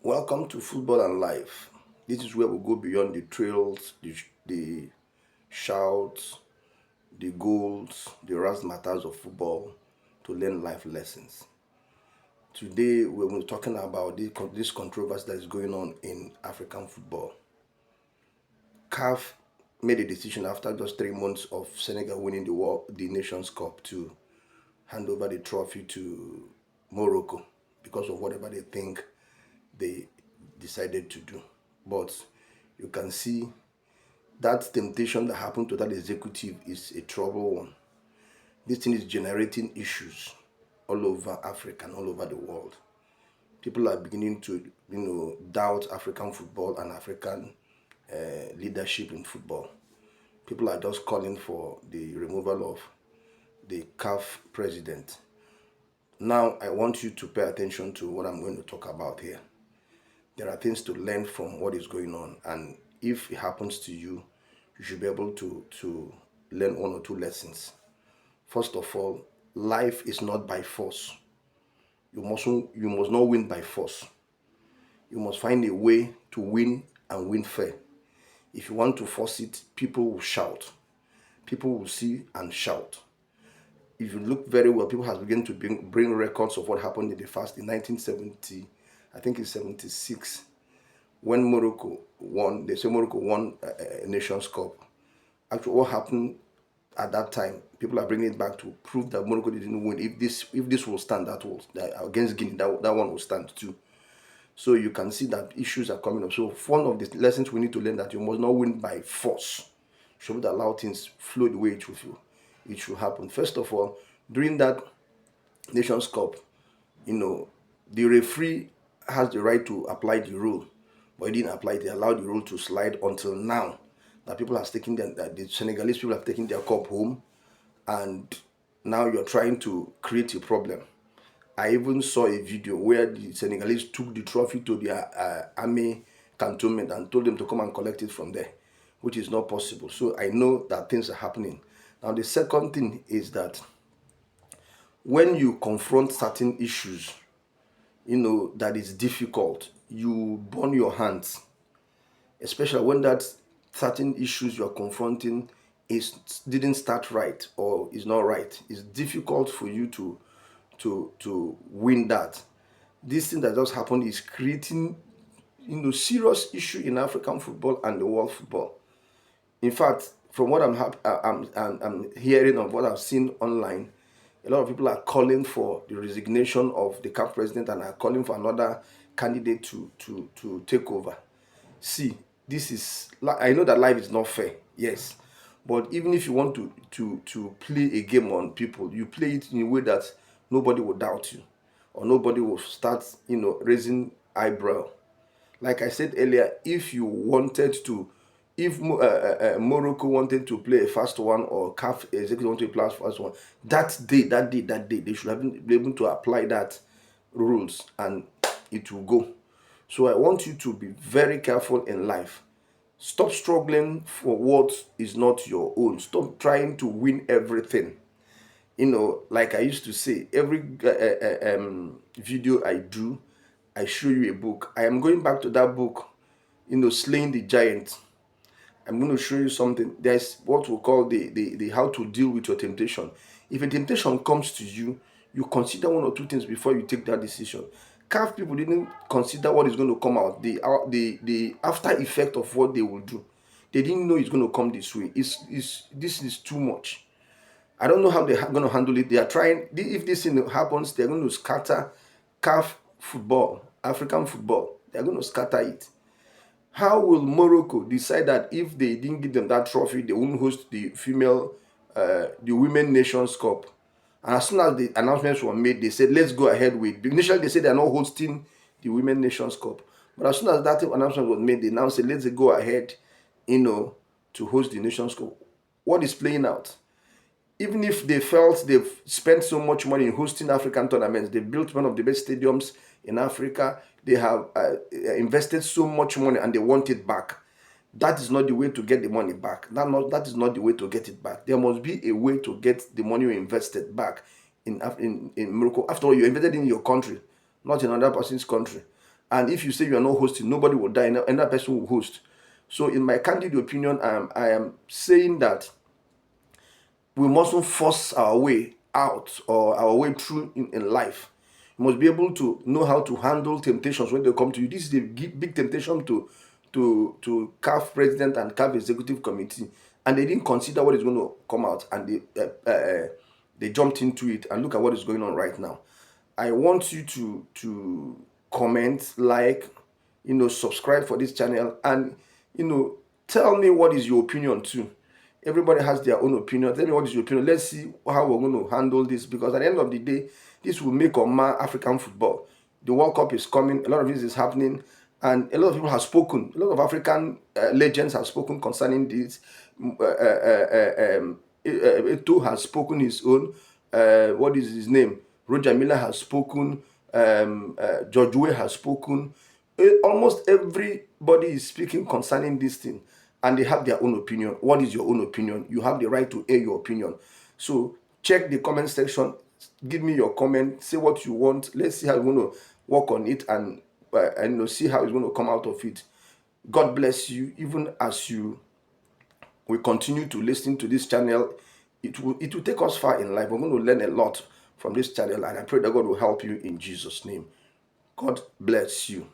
Welcome to Football and Life. This is where we go beyond the trails, the shouts, the goals, the razzmatazz of football to learn life lessons. Today, we're talking about this controversy that is going on in African football. CAF made a decision after just 3 months of Senegal winning the Nations Cup to hand over the trophy to Morocco because of whatever they think they decided to do. But you can see that temptation that happened to that executive is a trouble one. This thing is generating issues all over Africa and all over the world. People are beginning to, doubt African football and African leadership in football. People are just calling for the removal of the CAF president. Now, I want you to pay attention to what I'm going to talk about here. There are things to learn from what is going on, and if it happens to you, you should be able to learn one or two lessons. First of all, life is not by force. You must not win by force. You must find a way to win and win fair. If you want to force it, people will shout. People will see and shout. If you look very well, people have begun to bring records of what happened in the first in 1970, I think it's 76, when Morocco won. They say Morocco won a Nations Cup. Actually, what happened at that time, people are bringing it back to prove that Morocco didn't win. If this will stand, against Guinea, that one will stand too. So you can see that issues are coming up. So one of the lessons we need to learn that you must not win by force. You should allow things flow the way it should happen. First of all, during that Nations Cup, the referee has the right to apply the rule, but he didn't apply it. They allowed the rule to slide until now. That the Senegalese people have taken their cup home, and now you're trying to create a problem. I even saw a video where the Senegalese took the trophy to their army cantonment and told them to come and collect it from there, which is not possible. So I know that things are happening. Now, the second thing is that when you confront certain issues, that is difficult, you burn your hands, especially when that certain issues you are confronting didn't start right or is not right. It's difficult for you to win that. This thing that just happened is creating serious issue in African football and the world football. In fact, from what I'm hearing of what I've seen online, a lot of people are calling for the resignation of the CAF president and are calling for another candidate to take over. See, I know that life is not fair, yes, but even if you want to play a game on people, you play it in a way that nobody will doubt you, or nobody will start raising eyebrow. Like I said earlier, if Morocco wanted to play a fast one, or CAF executive wanted to play a fast one, that day, they should have been able to apply that rules, and it will go. So I want you to be very careful in life. Stop struggling for what is not your own. Stop trying to win everything. Like I used to say, every video I do, I show you a book. I am going back to that book, Slaying the Giant. I'm going to show you something. There's what we call the how to deal with your temptation. If a temptation comes to you, you consider one or two things before you take that decision. CAF people didn't consider what is going to come out, the after effect of what they will do. They didn't know it's going to come this way. This is too much. I don't know how they're going to handle it. They are trying. If this thing happens, they're going to scatter CAF football, African football. They're going to scatter it. How will Morocco decide that if they didn't give them that trophy, they won't host the Women Nations Cup? And as soon as the announcements were made, they said, let's go ahead with. Initially, they said they're not hosting the Women Nations Cup. But as soon as that announcement was made, they now said, let's go ahead, to host the Nations Cup. What is playing out? Even if they felt they've spent so much money in hosting African tournaments, they built one of the best stadiums in Africa, they have invested so much money and they want it back. That is not the way to get the money back. That is not the way to get it back. There must be a way to get the money you invested back in Morocco. After all, you invested in your country, not in another person's country. And if you say you are not hosting, nobody will die, another person will host. So in my candid opinion, I am saying that we mustn't force our way out or our way through in life. You must be able to know how to handle temptations when they come to you. This is a big temptation to CAF president and CAF executive committee, and they didn't consider what is going to come out, and they jumped into it. And look at what is going on right now. I want you to comment, like, subscribe for this channel, and tell me what is your opinion too. Everybody has their own opinion. Tell me what is your opinion. Let's see how we're going to handle this, because at the end of the day, this will make or mar African football. The World Cup is coming. A lot of this is happening, and a lot of people have spoken. A lot of African legends have spoken concerning this. Eto'o has spoken his own. What is his name? Roger Miller has spoken. George Weah has spoken. Almost everybody is speaking concerning this thing, and they have their own opinion. What is your own opinion? You have the right to air your opinion. So check the comment section. Give me your comment. Say what you want. Let's see how we're going to work on it, and see how it's going to come out of it. God bless you. Even as you will continue to listen to this channel, it will take us far in life. We're going to learn a lot from this channel, and I pray that God will help you in Jesus' name. God bless you.